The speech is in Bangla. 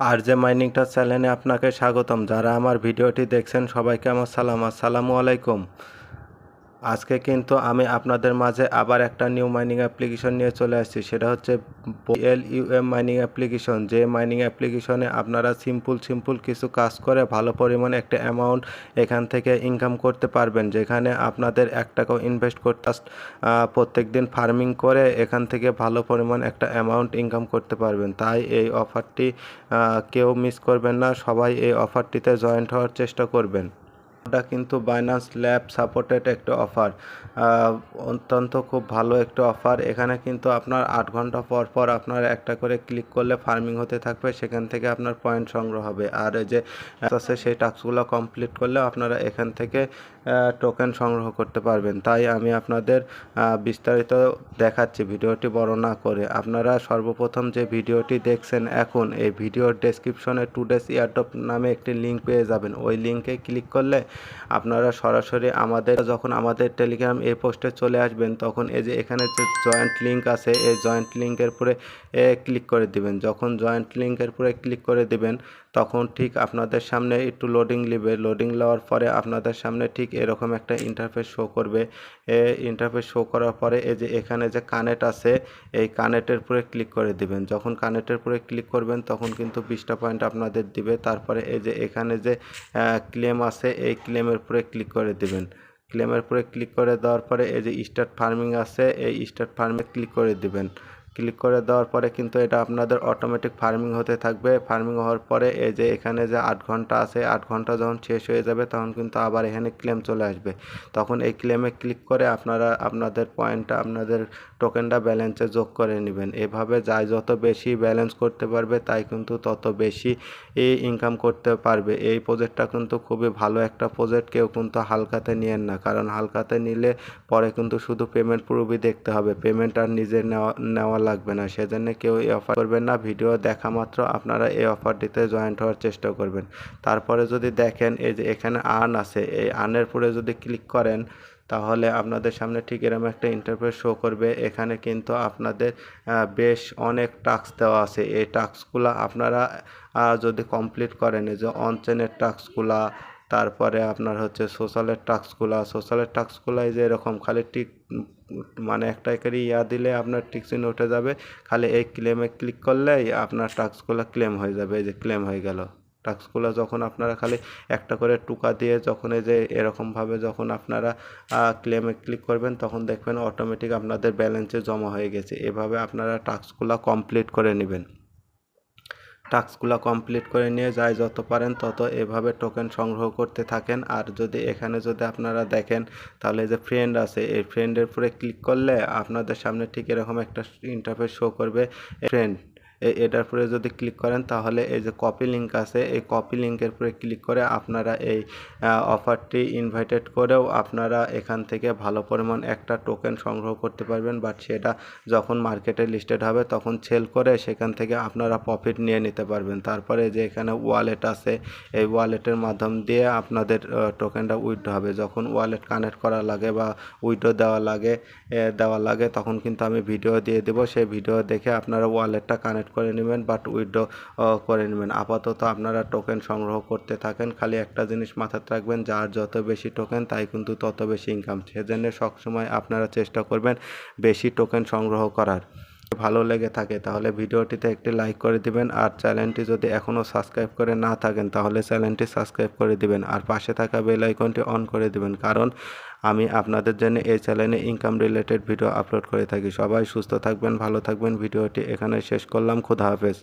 আরজে মাইনিংটা চ্যানেলে আপনাকে স্বাগতম। যারা আমার ভিডিওটি দেখছেন সবাইকে আমার সালাম, আসসালামু আলাইকুম। আজকে কিন্তু আমি আপনাদের মাঝে আবার একটা নিউ মাইনিং অ্যাপ্লিকেশন নিয়ে চলে আসছি। সেটা হচ্ছে BLUM মাইনিং অ্যাপ্লিকেশন। যে মাইনিং অ্যাপ্লিকেশনে আপনারা সিম্পল কিছু কাজ করে ভালো পরিমাণে একটা অ্যামাউন্ট এখান থেকে ইনকাম করতে পারবেন, যেখানে আপনাদের 1 টাকাও ইনভেস্ট করতে প্রত্যেক দিন ফার্মিং করে এখান থেকে ভালো পরিমাণ একটা অ্যামাউন্ট ইনকাম করতে পারবেন। তাই এই অফারটি কেউ মিস করবেন না, সবাই এই অফারটিতে জয়েন্ট হওয়ার চেষ্টা করবেন। এটা কিন্তু বাইন্যান্স ল্যাব সাপোর্টেড একটা অফার, অত্যন্ত খুব ভালো একটা অফার। এখানে কিন্তু আপনার 8 ঘন্টা পর পর আপনার একটা করে ক্লিক করলে ফার্মিং হতে থাকবে, সেখান থেকে আপনার পয়েন্ট সংগ্রহ হবে। আর যে আছে সেই টাস্কগুলো কমপ্লিট করলে আপনারা এখান থেকে টোকেন সংগ্রহ করতে পারবেন। তাই আমি আপনাদের বিস্তারিত দেখাচ্ছি ভিডিওটি বড় না করে। আপনারা সর্বপ্রথম যে ভিডিওটি দেখছেন এখন, এই ভিডিওর ডেসক্রিপশনে টুডেস এয়ারড্রপ নামে একটি লিঙ্ক পেয়ে যাবেন। ওই লিঙ্কে ক্লিক করলে আপনারা সরাসরি যখন আমাদের টেলিগ্রাম এই পোস্টে চলে আসবেন, তখন এই যে এখানে যে জয়েন্ট লিঙ্ক আছে, এই জয়েন্ট লিঙ্কের উপরে ক্লিক করে দিবেন। যখন জয়েন্ট লিঙ্কের উপরে ক্লিক করে দিবেন তখন ঠিক আপনাদের সামনে একটু লোডিং নেবে। লোডিং নেওয়ার পরে আপনাদের সামনে ঠিক এরকম একটা ইন্টারফেস শো করবে। ইন্টারফেস শো করার পরে এই যে এখানে যে কানেক্ট আছে, এই কানেক্টের উপরে ক্লিক করে দিবেন। যখন কানেক্টের উপরে ক্লিক করবেন তখন কিন্তু 20টা পয়েন্ট আপনাদের দিবে। তারপরে এই যে এখানে যে ক্লেম আছে, এই ক্লেমের উপরে ক্লিক করে দিবেন। ক্লেমের উপরে ক্লিক করে দেওয়ার পরে এই যে স্টার্ট ফার্মিং আছে, এই স্টার্ট ফার্মে ক্লিক করে দিবেন। ক্লিক করে দেওয়ার পরে কিন্তু এটা আপনাদের অটোমেটিক ফার্মিং হতে থাকবে। ফার্মিং হওয়ার পরে এই যে এখানে যে 8 ঘন্টা আছে, 8 ঘন্টা যখন শেষ হয়ে যাবে তখন কিন্তু আবার এখানে ক্লেম চলে আসবে। তখন এই ক্লেমে ক্লিক করে আপনারা আপনাদের পয়েন্টটা, আপনাদের টোকেনটা ব্যালেন্সে যোগ করে নেবেন। এভাবে যাই যত বেশি ব্যালেন্স করতে পারবে তাই কিন্তু তত বেশি ইনকাম করতে পারবে। এই প্রজেক্টটা কিন্তু খুবই ভালো একটা প্রজেক্ট, কেউ কিন্তু হালকাতে নিয়েন না, কারণ হালকাতে নিলে পরে কিন্তু শুধু পেমেন্ট প্রুফই দেখতে হবে, পেমেন্ট আর নিজের নেওয়া লাগবে না। সেজন্য কেউ এই অফার করবেন না। ভিডিও দেখা মাত্র আপনারা এই অফারটিতে জয়েন্ট হওয়ার চেষ্টা করবেন। তারপরে যদি দেখেন এই যে এখানে আর্ন আছে, এই আর্নের পরে যদি ক্লিক করেন তাহলে আপনাদের সামনে ঠিক এরকম একটা ইন্টারফেস শো করবে। এখানে কিন্তু আপনাদের বেশ অনেক টাস্ক দেওয়া আছে। এই টাস্কগুলো আপনারা যদি কমপ্লিট করেন, এই যে অনচেনের টাস্কগুলা, তারপরে আপনার হচ্ছে সোশ্যালের টাস্কগুলো এই যে এরকম খালি টিক মানে একটা করে দিলে আপনার টিক চিহ্ন উঠে যাবে। খালি এই ক্লেমে ক্লিক করলেই আপনার টাস্কগুলো ক্লেম হয়ে যাবে। এই যে ক্লেম হয়ে গেল টাস্কগুলো। যখন আপনারা খালি একটা করে টুকা দিয়ে যখন এই যে এরকমভাবে যখন আপনারা ক্লেমে ক্লিক করবেন তখন দেখবেন অটোমেটিক আপনাদের ব্যালেন্সে জমা হয়ে গেছে। এভাবে আপনারা টাস্কগুলো কমপ্লিট করে নেবেন। টাস্কগুলো কমপ্লিট করে নিয়ে যাই যত পারেন তত এভাবে টোকেন সংগ্রহ করতে থাকেন। আর যদি এখানে যদি আপনারা দেখেন তাহলে যে ফ্রেন্ড আছে, এই ফ্রেন্ডের উপরে ক্লিক করলে আপনাদের সামনে ঠিক এরকম একটা ইন্টারফেস শো করবে। ফ্রেন্ড এটার উপরে যদি ক্লিক করেন তাহলে এই যে কপি লিঙ্ক আছে, এই কপি লিঙ্কের উপরে ক্লিক করে আপনারা এই অফারটি ইনভাইটেড করেও আপনারা এখান থেকে ভালো পরিমাণ একটা টোকেন সংগ্রহ করতে পারবেন। বাট সেটা যখন মার্কেটে লিস্টেড হবে তখন সেল করে সেখান থেকে আপনারা প্রফিট নিয়ে নিতে পারবেন। তারপরে যে এখানে ওয়ালেট আছে, এই ওয়ালেটের মাধ্যম দিয়ে আপনাদের টোকেনটা উইথড্র হবে। যখন ওয়ালেট কানেক্ট করা লাগে বা উইথড্র দেওয়া লাগে তখন কিন্তু আমি ভিডিও দিয়ে দেবো। সেই ভিডিও দেখে আপনারা ওয়ালেটটা কানেক্ট করে নেবেন বাট উইথড্র করে নেবেন। আপাতত আপনারা টোকেন সংগ্রহ করতে থাকেন। খালি একটা জিনিস মাথায় রাখবেন, যার যত বেশি টোকেন তাই কিন্তু তত বেশি ইনকাম। সেজন্য সবসময় আপনারা চেষ্টা করবেন বেশি টোকেন সংগ্রহ করার। ভালো লেগে থাকে তাহলে ভিডিওটিতে একটি লাইক করে দিবেন। আর চ্যানেলটি যদি এখনও সাবস্ক্রাইব করে না থাকেন তাহলে চ্যানেলটি সাবস্ক্রাইব করে দিবেন আর পাশে থাকা বেল আইকনটি অন করে দিবেন, কারণ আমি আপনাদের জন্য এই চ্যানেলে ইনকাম রিলেটেড ভিডিও আপলোড করে থাকি। সবাই সুস্থ থাকবেন, ভালো থাকবেন। ভিডিওটি এখানে শেষ করলাম। খুদা হাফেজ।